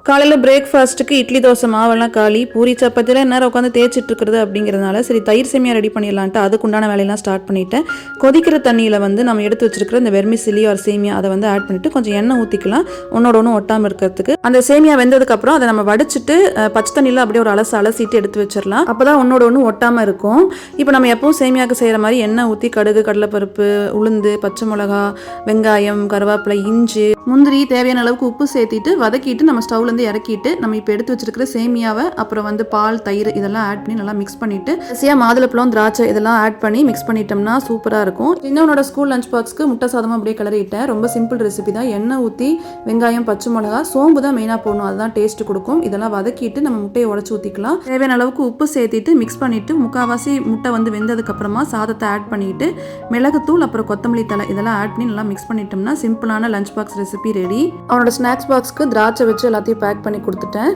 காலையில் பிரேக்ஃபாஸ்ட்டுக்கு இட்லி தோசை மாவெல்லாம் காலி, பூரி சப்பாத்திலாம் நேரம் உட்காந்து தேய்ச்சிட்டு இருக்கிறது அப்படிங்கிறதுனால சரி தயிர் சேமியா ரெடி பண்ணிடலான்ட்டு அதுக்குண்டான வேலையெல்லாம் ஸ்டார்ட் பண்ணிட்டேன். கொதிக்கிற தண்ணியில் வந்து நம்ம எடுத்து வச்சிருக்கிற இந்த வெர்மிசிலி ஆர் சேமியா அதை வந்து ஆட் பண்ணிவிட்டு கொஞ்சம் எண்ணெய் ஊற்றிக்கலாம் ஒன்னோட ஒன்று ஒட்டாமல் இருக்கிறதுக்கு. அந்த சேமியா வெந்ததுக்கப்புறம் அதை நம்ம வடிச்சிட்டு பச்சை தண்ணியில் அப்படியே ஒரு அலசிட்டு எடுத்து வச்சிடலாம். அப்போ தான் ஒன்னோட ஒன்று ஒட்டாமல் இருக்கும். இப்போ நம்ம எப்பவும் சேமியாவுக்கு செய்கிற மாதிரி எண்ணெய் ஊற்றி கடுகு, கடலைப்பருப்பு, உளுந்து, பச்சை மிளகா, வெங்காயம், கருவேப்பிலை, இஞ்சி, முந்திரி, தேவையான அளவுக்கு உப்பு சேர்த்திட்டு வதக்கிட்டு நம்ம ஸ்டவ்ல இறக்கிட்டு நம்ம இப்போ எடுத்து வச்சிருக்கிற சேமியாவை அப்புறம் வந்து பால், தயிர் இதெல்லாம் ஆட் பண்ணி நல்லா மிக்ஸ் பண்ணிட்டு கடைசியாக மாதுளப்பழம், திராட்சை இதெல்லாம் ஆட் பண்ணி மிக்ஸ் பண்ணிட்டோம்னா சூப்பராக இருக்கும். சின்னவனோட ஸ்கூல் லஞ்ச் பாக்ஸ்க்கு முட்டை சாதமாக அப்படியே கிளறிட்டேன். ரொம்ப சிம்பிள் ரெசிபி தான். எண்ணெய் ஊற்றி வெங்காயம், பச்சை மிளகா, சோம்பு தான் மெயினாக போடணும், அதுதான் டேஸ்ட் கொடுக்கும். இதெல்லாம் வதக்கிட்டு நம்ம முட்டையை உடச்சி ஊற்றிக்கலாம். தேவையான அளவுக்கு உப்பு சேர்த்திட்டு மிக்ஸ் பண்ணிட்டு முக்கால்வாசி முட்டை வந்து வெந்ததுக்கு அப்புறமா சாதத்தை ஆட் பண்ணிட்டு மிளகுத்தூள் அப்புறம் கொத்தமல்லி தலை இதெல்லாம் ஆட் பண்ணி நல்லா மிக்ஸ் பண்ணிட்டோம்னா சிம்பிளான லஞ்ச் பாக்ஸ் ரெசிபி ரெடி. அவனோட ஸ்நாக்ஸ் பாக்ஸ்க்கு திராட்சை வச்சு எல்லாத்தையும் பேக் பண்ணி கொடுத்துட்டேன்.